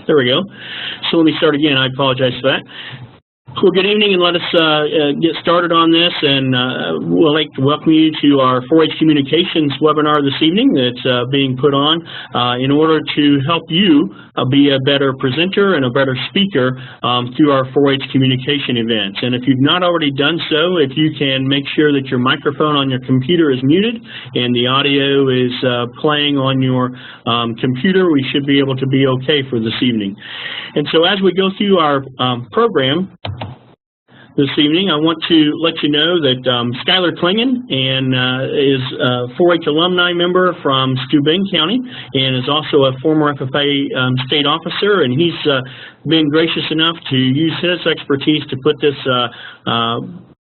There we go. So let me start again. I apologize for that. Well, good evening, and let us get started on this, and we'd like to welcome you to our 4-H Communications webinar this evening that's being put on in order to help you be a better presenter and a better speaker through our 4-H communication events. And if you've not already done so, if you can make sure that your microphone on your computer is muted and the audio is playing on your computer, we should be able to be okay for this evening. And so as we go through our program this evening, I want to let you know that Skylar Klingon is a 4-H alumni member from Steuben County and is also a former FFA state officer, and he's been gracious enough to use his expertise to put this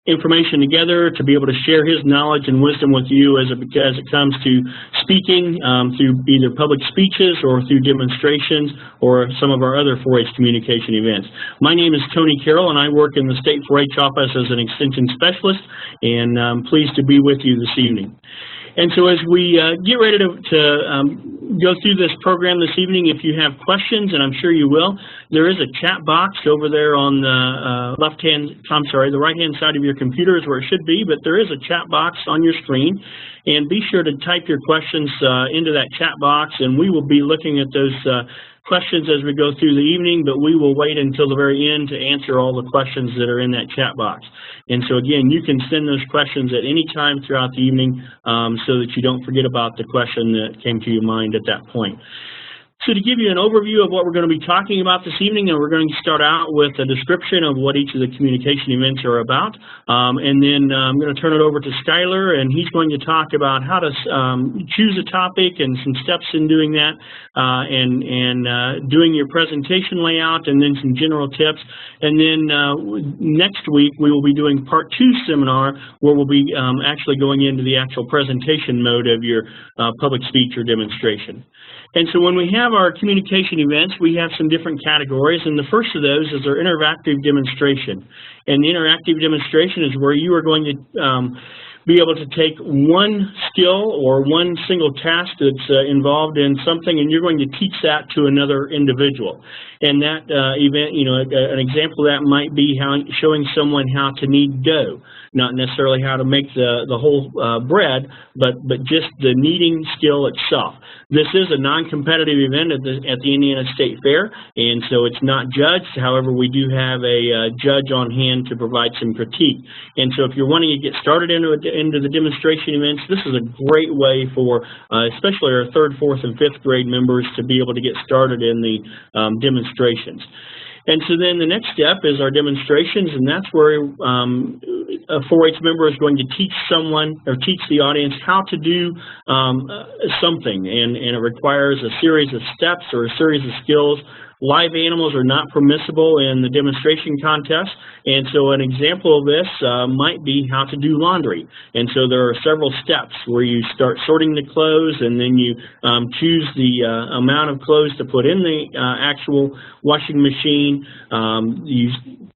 information together to be able to share his knowledge and wisdom with you as it comes to speaking through either public speeches or through demonstrations or some of our other 4-H communication events. My name is Tony Carroll, and I work in the State 4-H office as an extension specialist, and I'm pleased to be with you this evening. And so as we get ready to go through this program this evening, if you have questions, and I'm sure you will, there is a chat box over there on the the right-hand side of your computer is where it should be, but there is a chat box on your screen. And be sure to type your questions into that chat box, and we will be looking at those questions as we go through the evening, but we will wait until the very end to answer all the questions that are in that chat box. And so again, you can send those questions at any time throughout the evening so that you don't forget about the question that came to your mind at that point. So to give you an overview of what we're going to be talking about this evening, and we're going to start out with a description of what each of the communication events are about, and then I'm going to turn it over to Skylar, and he's going to talk about how to choose a topic and some steps in doing that, and doing your presentation layout, and then some general tips. And then next week we will be doing part 2 seminar, where we'll be actually going into the actual presentation mode of your public speech or demonstration. And so when we have our communication events, we have some different categories, and the first of those is our interactive demonstration. And the interactive demonstration is where you are going to be able to take one skill or one single task that's involved in something, and you're going to teach that to another individual. And that event, an example of that might be showing someone how to knead dough. Not necessarily how to make the whole bread, but just the kneading skill itself. This is a non-competitive event at the Indiana State Fair, and so it's not judged. However, we do have a judge on hand to provide some critique. And so if you're wanting to get started into the demonstration events, this is a great way for especially our 3rd, 4th, and 5th grade members to be able to get started in the demonstrations. And so then the next step is our demonstrations, and that's where a 4-H member is going to teach someone or teach the audience how to do something, and it requires a series of steps or a series of skills. Live animals are not permissible in the demonstration contest, and so an example of this might be how to do laundry. And so there are several steps where you start sorting the clothes, and then you choose the amount of clothes to put in the actual washing machine. You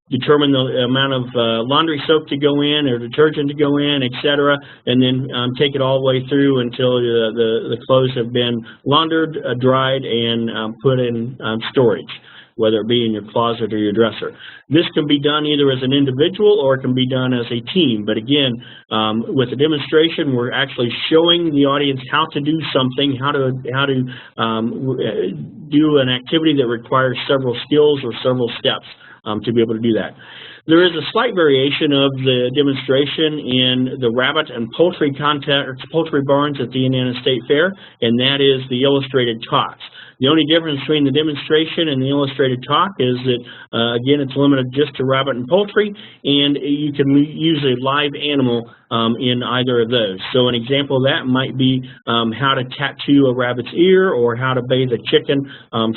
determine the amount of laundry soap to go in or detergent to go in, etc., and then take it all the way through until the clothes have been laundered, dried, and put in storage, whether it be in your closet or your dresser. This can be done either as an individual or it can be done as a team. But again, with the demonstration, we're actually showing the audience how to do something, how to do an activity that requires several skills or several steps to be able to do that. There is a slight variation of the demonstration in the rabbit and poultry barns at the Indiana State Fair, and that is the illustrated talks. The only difference between the demonstration and the illustrated talk is that, again, it's limited just to rabbit and poultry, and you can use a live animal in either of those. So an example of that might be how to tattoo a rabbit's ear or how to bathe a chicken,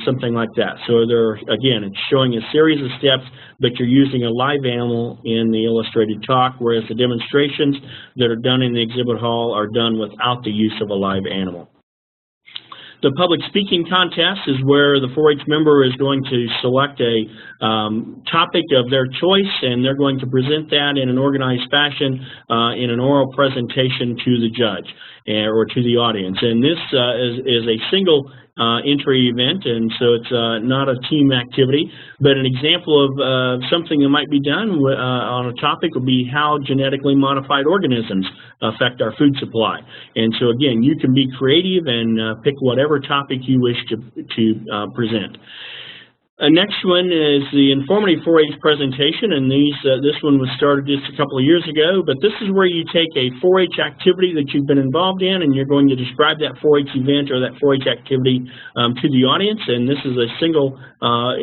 something like that. So again, it's showing a series of steps, but you're using a live animal in the illustrated talk, whereas the demonstrations that are done in the exhibit hall are done without the use of a live animal. The public speaking contest is where the 4-H member is going to select a topic of their choice, and they're going to present that in an organized fashion in an oral presentation to the judge or to the audience. And this is a single entry event, and so it's not a team activity. But an example of something that might be done on a topic would be how genetically modified organisms affect our food supply. And so again, you can be creative and pick whatever topic you wish to present. Next one is the informative 4-H presentation, and this one was started just a couple of years ago, but this is where you take a 4-H activity that you've been involved in, and you're going to describe that 4-H event or that 4-H activity to the audience, and this is a single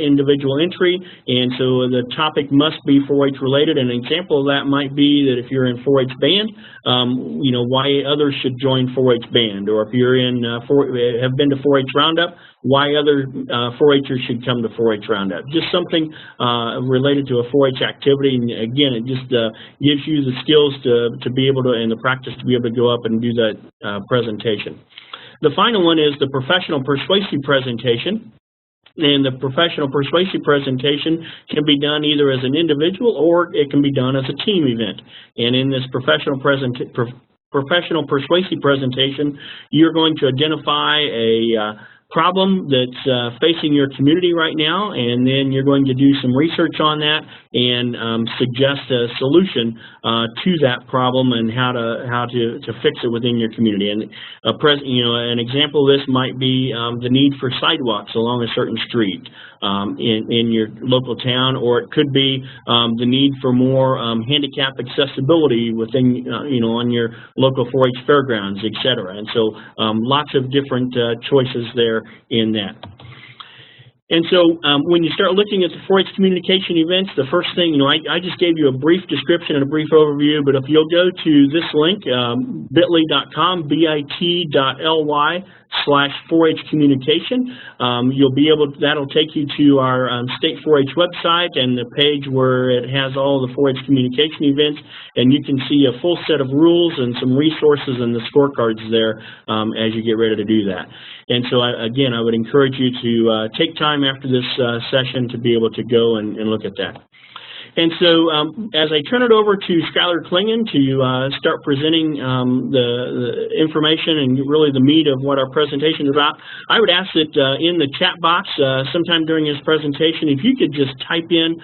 individual entry, and so the topic must be 4-H related. An example of that might be that if you're in 4-H band, you know, why others should join 4-H band, or if you're in have been to 4-H roundup, why other 4-Hers should come to 4-H roundup. Just something related to a 4-H activity, and again, it just gives you the skills to be able to, and the practice to be able to go up and do that presentation. The final one is the professional persuasive presentation. And the professional persuasive presentation can be done either as an individual or it can be done as a team event. And in this professional persuasive presentation, you're going to identify a problem that's facing your community right now, and then you're going to do some research on that and suggest a solution to that problem and how to fix it within your community. And an example of this might be the need for sidewalks along a certain street in your local town, or it could be the need for more handicap accessibility within on your local 4-H fairgrounds, etc. And so lots of different choices there in that. And so when you start looking at the 4-H communication events, the first thing, I just gave you a brief description and a brief overview, but if you'll go to this link, bit.ly.com, bit.ly/4-H communication, you'll be able, that'll take you to our state 4-H website and the page where it has all the 4-H communication events, and you can see a full set of rules and some resources and the scorecards there as you get ready to do that. And so, again, I would encourage you to take time after this session to be able to go and look at that. And so as I turn it over to Skylar Klingon to start presenting the information and really the meat of what our presentation is about, I would ask that in the chat box sometime during his presentation, if you could just type in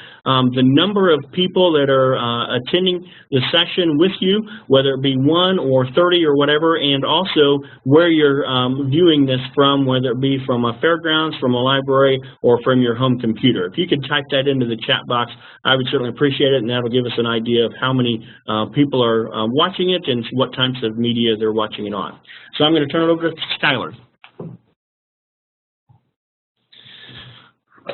the number of people that are attending the session with you, whether it be 1 or 30 or whatever, and also where you're viewing this from, whether it be from a fairgrounds, from a library, or from your home computer. If you could type that into the chat box, I would certainly appreciate it, and that'll give us an idea of how many people are watching it and what types of media they're watching it on. So I'm going to turn it over to Skylar.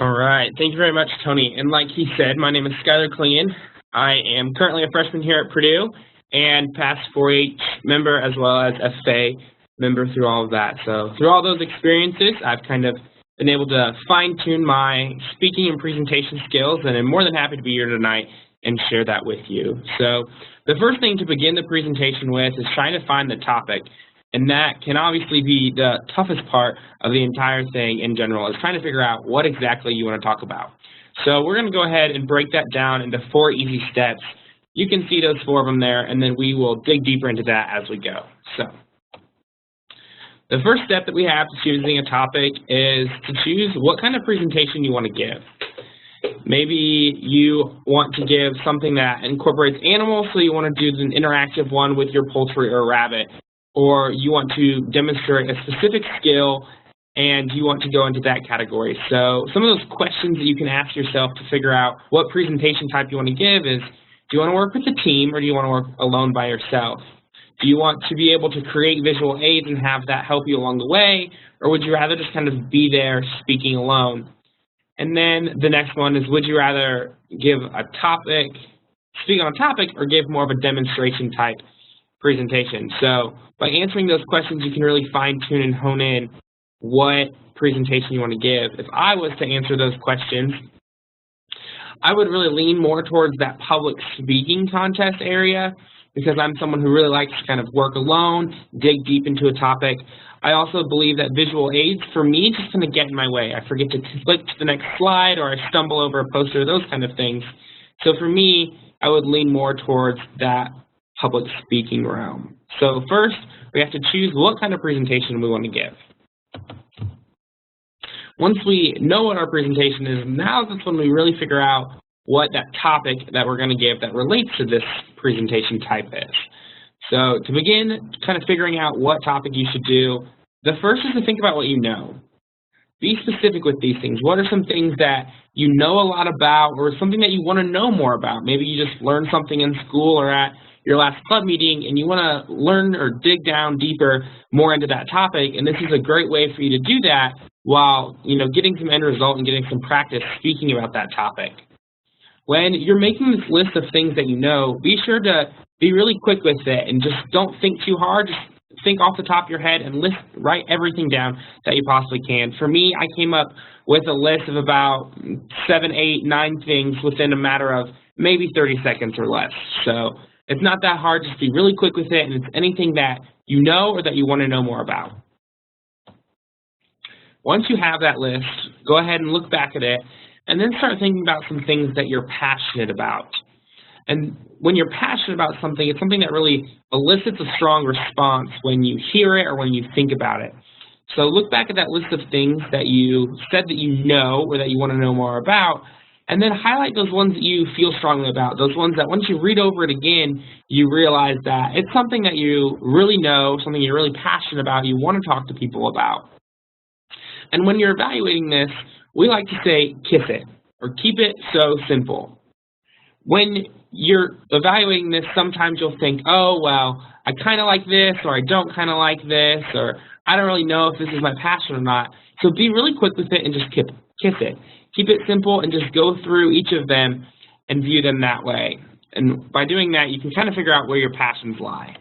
All right. Thank you very much, Tony. And like he said, my name is Skylar Klingon. I am currently a freshman here at Purdue and past 4-H member as well as FFA member through all of that. So through all those experiences, I've kind of been able to fine-tune my speaking and presentation skills, and I'm more than happy to be here tonight and share that with you. So the first thing to begin the presentation with is trying to find the topic, and that can obviously be the toughest part of the entire thing in general, is trying to figure out what exactly you want to talk about. So we're going to go ahead and break that down into 4 easy steps. You can see those 4 of them there, and then we will dig deeper into that as we go. So the first step that we have to choosing a topic is to choose what kind of presentation you want to give. Maybe you want to give something that incorporates animals, so you want to do an interactive one with your poultry or rabbit, or you want to demonstrate a specific skill and you want to go into that category. So some of those questions that you can ask yourself to figure out what presentation type you want to give is, do you want to work with a team or do you want to work alone by yourself? Do you want to be able to create visual aids and have that help you along the way, or would you rather just kind of be there speaking alone? And then the next one is, would you rather give a topic, speak on a topic, or give more of a demonstration type presentation? So by answering those questions, you can really fine-tune and hone in what presentation you want to give. If I was to answer those questions, I would really lean more towards that public speaking contest area, because I'm someone who really likes to kind of work alone, dig deep into a topic. I also believe that visual aids, for me, just kind of get in my way. I forget to click to the next slide, or I stumble over a poster, those kind of things. So for me, I would lean more towards that public speaking realm. So first, we have to choose what kind of presentation we want to give. once we know what our presentation is, now that's when we really figure out what that topic that we're going to give that relates to this presentation type is. So to begin kind of figuring out what topic you should do, the first is to think about what you know. Be specific with these things. What are some things that you know a lot about or something that you want to know more about? Maybe you just learned something in school or at your last club meeting and you want to learn or dig down deeper more into that topic, and this is a great way for you to do that while getting some end result and getting some practice speaking about that topic. When you're making this list of things that you know, be sure to be really quick with it and just don't think too hard. Just think off the top of your head and write everything down that you possibly can. For me, I came up with a list of about 7, 8, 9 things within a matter of maybe 30 seconds or less. So it's not that hard. Just be really quick with it, and it's anything that you know or that you want to know more about. Once you have that list, go ahead and look back at it, and then start thinking about some things that you're passionate about. And when you're passionate about something, it's something that really elicits a strong response when you hear it or when you think about it. So look back at that list of things that you said that you know or that you want to know more about, and then highlight those ones that you feel strongly about, those ones that once you read over it again, you realize that it's something that you really know, something you're really passionate about, you want to talk to people about. And when you're evaluating this, we like to say, kiss it, or keep it so simple. When you're evaluating this, sometimes you'll think, oh, well, I kind of like this, or I don't kind of like this, or I don't really know if this is my passion or not. So be really quick with it and just kiss it. Keep it simple and just go through each of them and view them that way. And by doing that, you can kind of figure out where your passions lie.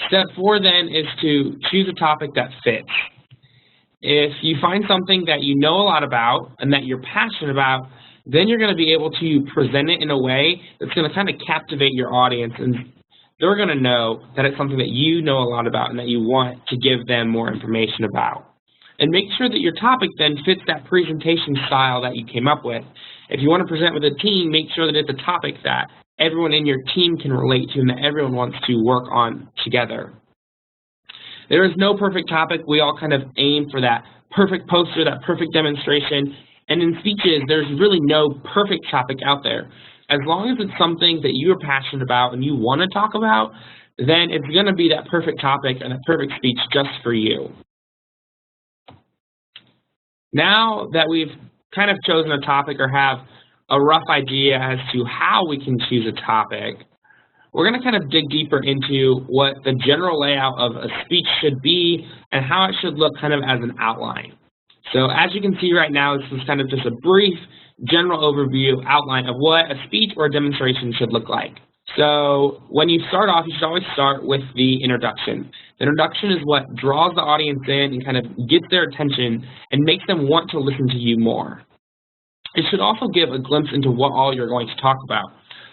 Step 4 then is to choose a topic that fits. If you find something that you know a lot about and that you're passionate about, then you're going to be able to present it in a way that's going to kind of captivate your audience, and they're going to know that it's something that you know a lot about and that you want to give them more information about. And make sure that your topic then fits that presentation style that you came up with. If you want to present with a team, make sure that it's a topic that everyone in your team can relate to and that everyone wants to work on together. There is no perfect topic. We all kind of aim for that perfect poster, that perfect demonstration. And in speeches, there's really no perfect topic out there. As long as it's something that you're passionate about and you want to talk about, then it's going to be that perfect topic and a perfect speech just for you. Now that we've kind of chosen a topic or have a rough idea as to how we can choose a topic, we're going to kind of dig deeper into what the general layout of a speech should be and how it should look kind of as an outline. So as you can see right now, this is kind of just a brief general overview outline of what a speech or a demonstration should look like. So when you start off, you should always start with the introduction. The introduction is what draws the audience in and kind of gets their attention and makes them want to listen to you more. It should also give a glimpse into what all you're going to talk about.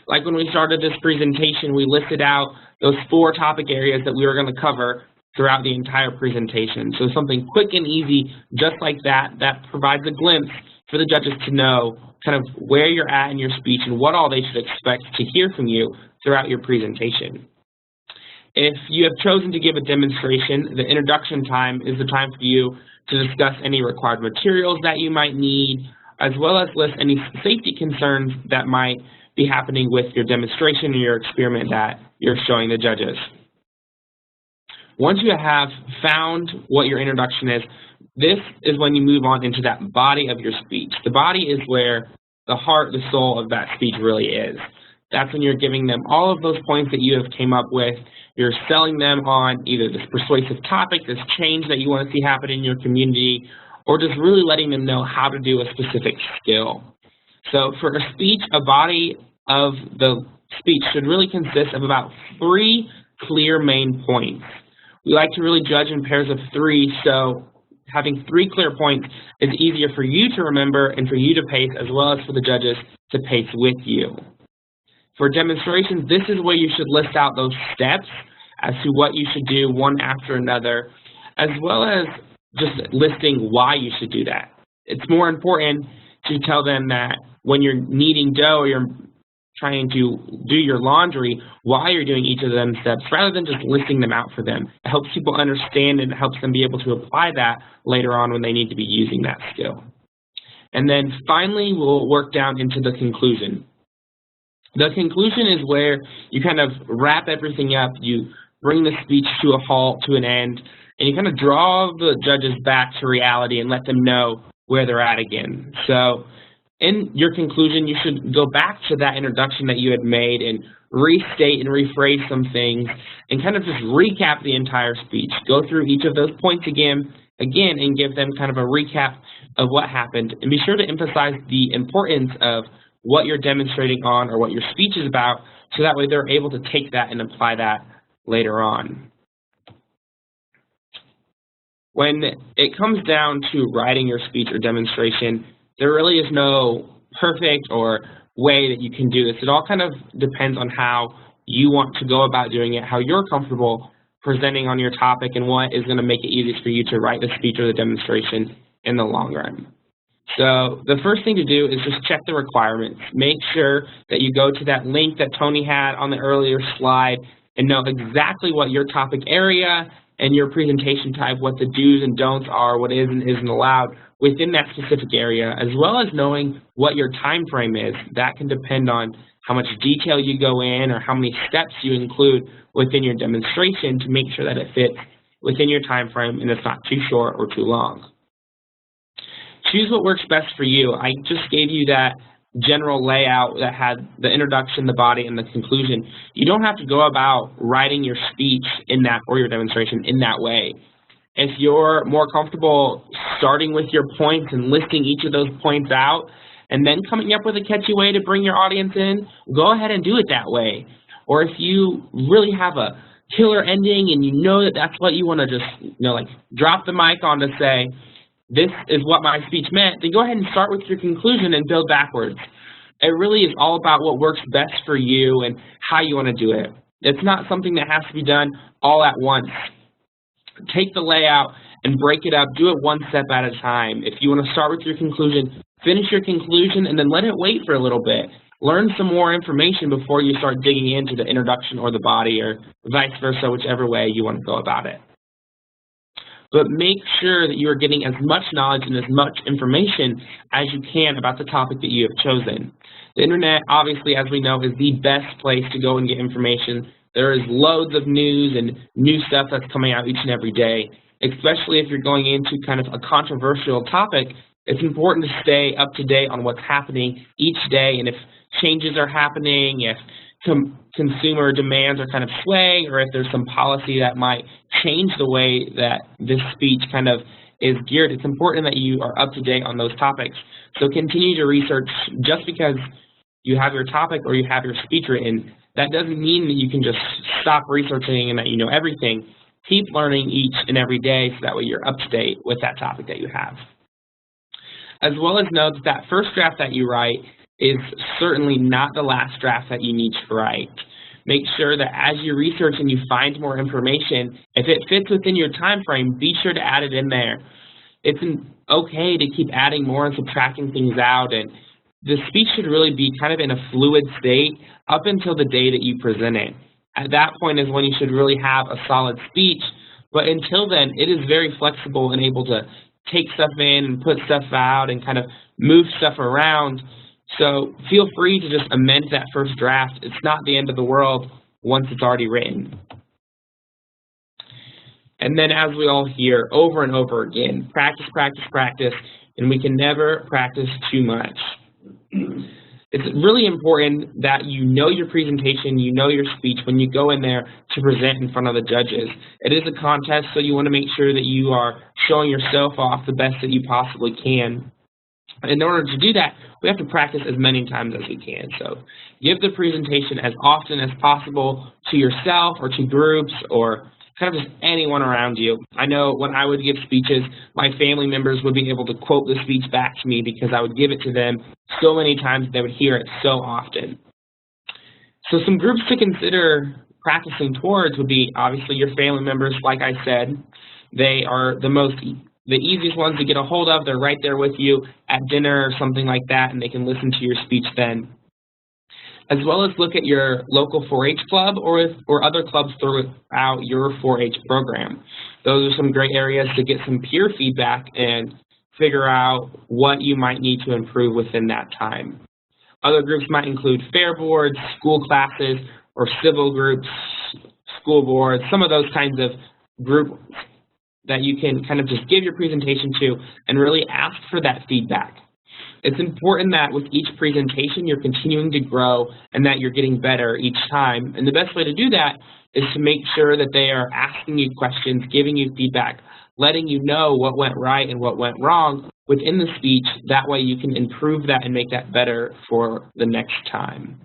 Like when we started this presentation, we listed out those 4 topic areas that we were going to cover throughout the entire presentation. So something quick and easy, just like that, that provides a glimpse for the judges to know kind of where you're at in your speech and what all they should expect to hear from you throughout your presentation. If you have chosen to give a demonstration, the introduction time is the time for you to discuss any required materials that you might need, as well as list any safety concerns that might be happening with your demonstration or your experiment that you're showing the judges. Once you have found what your introduction is, this is when you move on into that body of your speech. The body is where the heart, the soul of that speech really is. That's when you're giving them all of those points that you have came up with. You're selling them on either this persuasive topic, this change that you want to see happen in your community, or just really letting them know how to do a specific skill. So for a speech, a body of the speech should really consist of about 3 clear main points. We like to really judge in pairs of 3, so having 3 clear points is easier for you to remember and for you to pace, as well as for the judges to pace with you. For demonstrations, this is where you should list out those steps as to what you should do one after another, as well as just listing why you should do that. It's more important to tell them that when you're kneading dough or you're trying to do your laundry while you're doing each of them steps rather than just listing them out for them. It helps people understand and helps them be able to apply that later on when they need to be using that skill. And then finally, we'll work down into the conclusion. The conclusion is where you kind of wrap everything up, you bring the speech to a halt, to an end, and you kind of draw the judges back to reality and let them know where they're at again. So in your conclusion, you should go back to that introduction that you had made and restate and rephrase some things and kind of just recap the entire speech. Go through each of those points again, and give them kind of a recap of what happened. And be sure to emphasize the importance of what you're demonstrating on or what your speech is about, so that way they're able to take that and apply that later on. When it comes down to writing your speech or demonstration, there really is no perfect or way that you can do this. It all kind of depends on how you want to go about doing it, how you're comfortable presenting on your topic, and what is going to make it easiest for you to write the speech or the demonstration in the long run. So the first thing to do is just check the requirements. Make sure that you go to that link that Tony had on the earlier slide and know exactly what your topic area and your presentation type, what the do's and don'ts are, what is and isn't allowed within that specific area, as well as knowing what your time frame is. That can depend on how much detail you go in or how many steps you include within your demonstration to make sure that it fits within your time frame and it's not too short or too long. Choose what works best for you. I just gave you that general layout that had the introduction, the body, and the conclusion. You don't have to go about writing your speech in that or your demonstration in that way. If you're more comfortable starting with your points and listing each of those points out and then coming up with a catchy way to bring your audience in, go ahead and do it that way. Or if you really have a killer ending and you know that that's what you want to just, like drop the mic on to say, this is what my speech meant, then go ahead and start with your conclusion and build backwards. It really is all about what works best for you and how you want to do it. It's not something that has to be done all at once. Take the layout and break it up. Do it one step at a time. If you want to start with your conclusion, finish your conclusion and then let it wait for a little bit. Learn some more information before you start digging into the introduction or the body, or vice versa, whichever way you want to go about it. But make sure that you are getting as much knowledge and as much information as you can about the topic that you have chosen. The internet, obviously, as we know, is the best place to go and get information. There is loads of news and new stuff that's coming out each and every day, especially if you're going into kind of a controversial topic. It's important to stay up to date on what's happening each day, and if changes are happening, if consumer demands are kind of swaying, or if there's some policy that might change the way that this speech kind of is geared, it's important that you are up to date on those topics. So continue to research. Just because you have your topic or you have your speech written, that doesn't mean that you can just stop researching and that you know everything. Keep learning each and every day so that way you're up to date with that topic that you have. As well as know that that first draft that you write is certainly not the last draft that you need to write. Make sure that as you research and you find more information, if it fits within your time frame, be sure to add it in there. It's okay to keep adding more and subtracting things out, and the speech should really be kind of in a fluid state up until the day that you present it. At that point is when you should really have a solid speech, but until then, it is very flexible and able to take stuff in and put stuff out and kind of move stuff around. So feel free to just amend that first draft. It's not the end of the world once it's already written. And then, as we all hear over and over again, practice, practice, practice, and we can never practice too much. It's really important that you know your presentation, you know your speech when you go in there to present in front of the judges. It is a contest, so you want to make sure that you are showing yourself off the best that you possibly can. In order to do that, we have to practice as many times as we can. So give the presentation as often as possible to yourself or to groups or kind of just anyone around you. I know when I would give speeches, my family members would be able to quote the speech back to me because I would give it to them so many times they would hear it so often. So some groups to consider practicing towards would be obviously your family members. Like I said, they are the easiest ones to get a hold of. They're right there with you at dinner or something like that, and they can listen to your speech then. as well as look at your local 4-H club or other clubs throughout your 4-H program. Those are some great areas to get some peer feedback and figure out what you might need to improve within that time. Other groups might include fair boards, school classes, or civil groups, school boards, some of those kinds of groups that you can kind of just give your presentation to and really ask for that feedback. It's important that with each presentation you're continuing to grow and that you're getting better each time. And the best way to do that is to make sure that they are asking you questions, giving you feedback, letting you know what went right and what went wrong within the speech. That way you can improve that and make that better for the next time.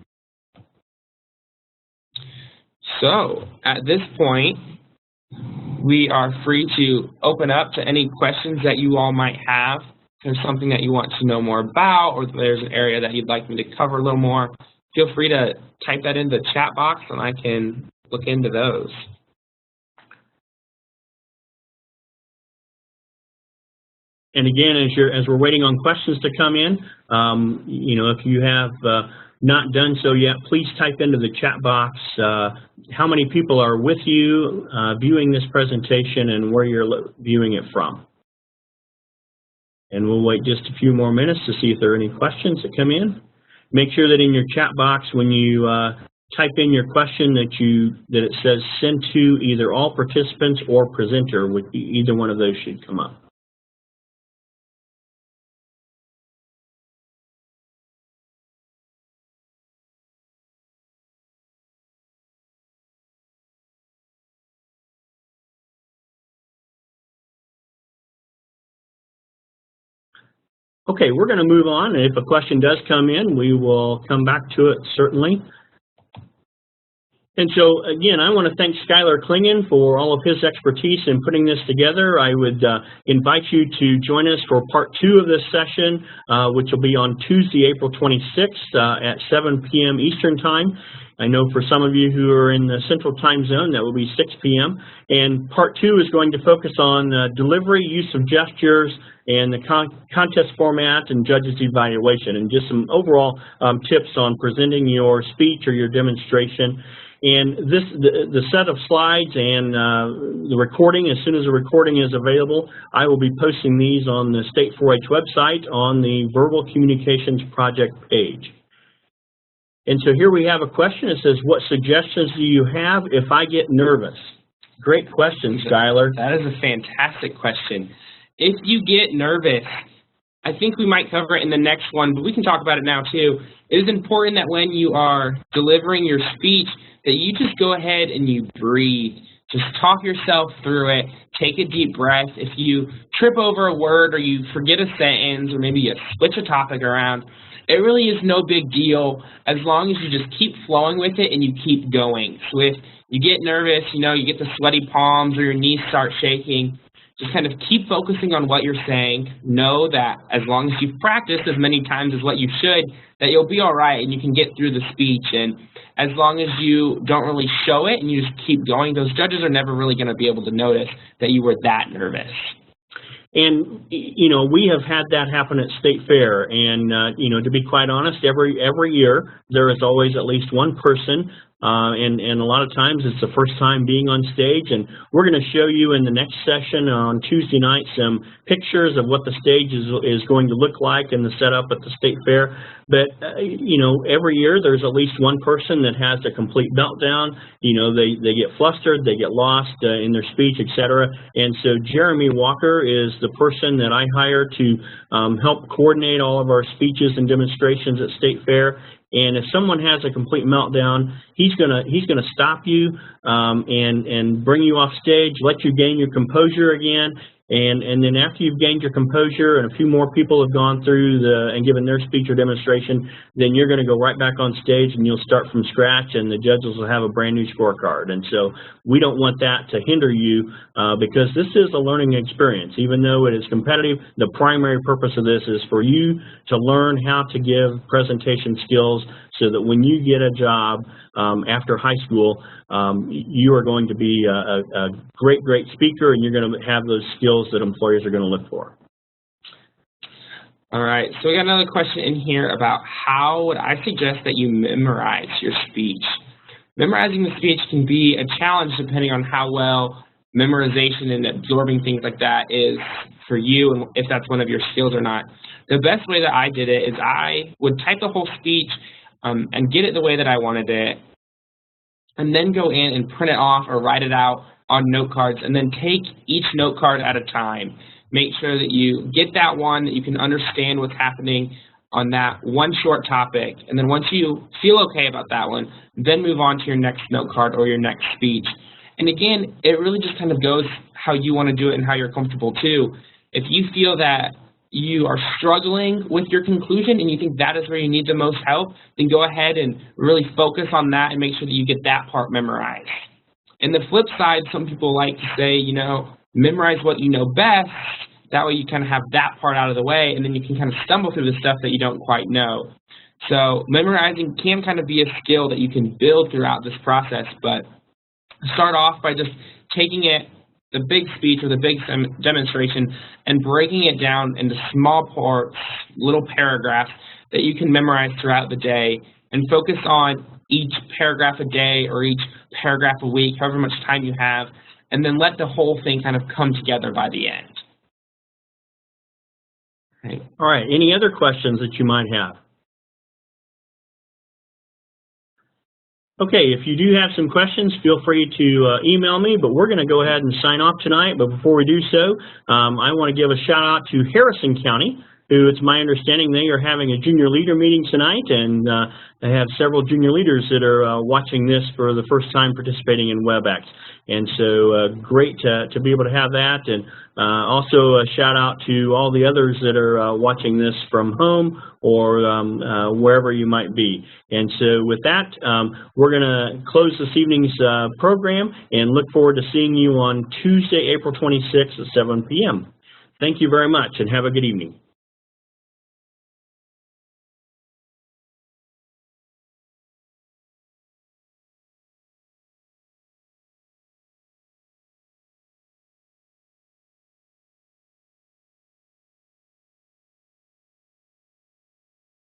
So at this point, we are free to open up to any questions that you all might have. If there's something that you want to know more about, or if there's an area that you'd like me to cover a little more, feel free to type that in the chat box and I can look into those. And again, as we're waiting on questions to come in, if you have not done so yet, please type into the chat box how many people are with you viewing this presentation and where you're viewing it from. And we'll wait just a few more minutes to see if there are any questions that come in. Make sure that in your chat box, when you type in your question, that it says send to either all participants or presenter. Either one of those should come up. Okay, we're going to move on, and if a question does come in, we will come back to it, certainly. And so, again, I want to thank Skylar Klingen for all of his expertise in putting this together. I would invite you to join us for part 2 of this session, which will be on Tuesday, April 26th at 7 p.m. Eastern Time. I know for some of you who are in the Central Time Zone, that will be 6 p.m. And part 2 is going to focus on delivery, use of gestures, and the contest format and judges' evaluation, and just some overall tips on presenting your speech or your demonstration. And the set of slides and the recording, as soon as the recording is available, I will be posting these on the State 4-H website on the Verbal Communications Project page. And so here we have a question. It says, what suggestions do you have if I get nervous? Great question, Skylar. That is a fantastic question. If you get nervous, I think we might cover it in the next one, but we can talk about it now too. It is important that when you are delivering your speech, that you just go ahead and you breathe. Just talk yourself through it. Take a deep breath. If you trip over a word or you forget a sentence or maybe you switch a topic around, it really is no big deal as long as you just keep flowing with it and you keep going. So if you get nervous, you get the sweaty palms or your knees start shaking, just kind of keep focusing on what you're saying. Know that as long as you've practiced as many times as what you should, that you'll be all right and you can get through the speech. And as long as you don't really show it and you just keep going, those judges are never really going to be able to notice that you were that nervous. And, we have had that happen at State Fair. And, to be quite honest, every year there is always at least one person, and a lot of times it's the first time being on stage. And we're going to show you in the next session on Tuesday night some pictures of what the stage is going to look like and the setup at the State Fair. But, every year there's at least one person that has a complete meltdown. They get flustered, they get lost in their speech, etc. And so Jeremy Walker is the person that I hire to help coordinate all of our speeches and demonstrations at State Fair. And if someone has a complete meltdown, he's gonna stop you and bring you off stage, let you gain your composure again. And then after you've gained your composure and a few more people have gone through and given their speech or demonstration, then you're going to go right back on stage and you'll start from scratch and the judges will have a brand new scorecard. And so we don't want that to hinder you because this is a learning experience. Even though it is competitive, the primary purpose of this is for you to learn how to give presentation skills so that when you get a job after high school, you are going to be a great speaker and you're going to have those skills that employers are going to look for. All right, so we got another question in here about how would I suggest that you memorize your speech. Memorizing the speech can be a challenge depending on how well memorization and absorbing things like that is for you and if that's one of your skills or not. The best way that I did it is I would type the whole speech and get it the way that I wanted it, and then go in and print it off or write it out on note cards, and then take each note card at a time. Make sure that you get that one, that you can understand what's happening on that one short topic, and then once you feel okay about that one, then move on to your next note card or your next speech. And again, it really just kind of goes how you want to do it and how you're comfortable too. If you feel that you are struggling with your conclusion and you think that is where you need the most help, then go ahead and really focus on that and make sure that you get that part memorized. And the flip side, some people like to say, you know, memorize what you know best. That way you kind of have that part out of the way, and then you can kind of stumble through the stuff that you don't quite know. So memorizing can kind of be a skill that you can build throughout this process, but start off by just taking it, the big speech or the big demonstration, and breaking it down into small parts, little paragraphs that you can memorize throughout the day, and focus on each paragraph a day or each paragraph a week, however much time you have, and then let the whole thing kind of come together by the end. Okay. All right, any other questions that you might have? Okay, if you do have some questions, feel free to email me, but we're going to go ahead and sign off tonight. But before we do so, I want to give a shout out to Harrison County, who it's my understanding they are having a junior leader meeting tonight, and they have several junior leaders that are watching this for the first time participating in WebEx. And so great to be able to have that, and also a shout out to all the others that are watching this from home or wherever you might be. And so with that, we're going to close this evening's program and look forward to seeing you on Tuesday, April 26th at 7 p.m. Thank you very much, and have a good evening.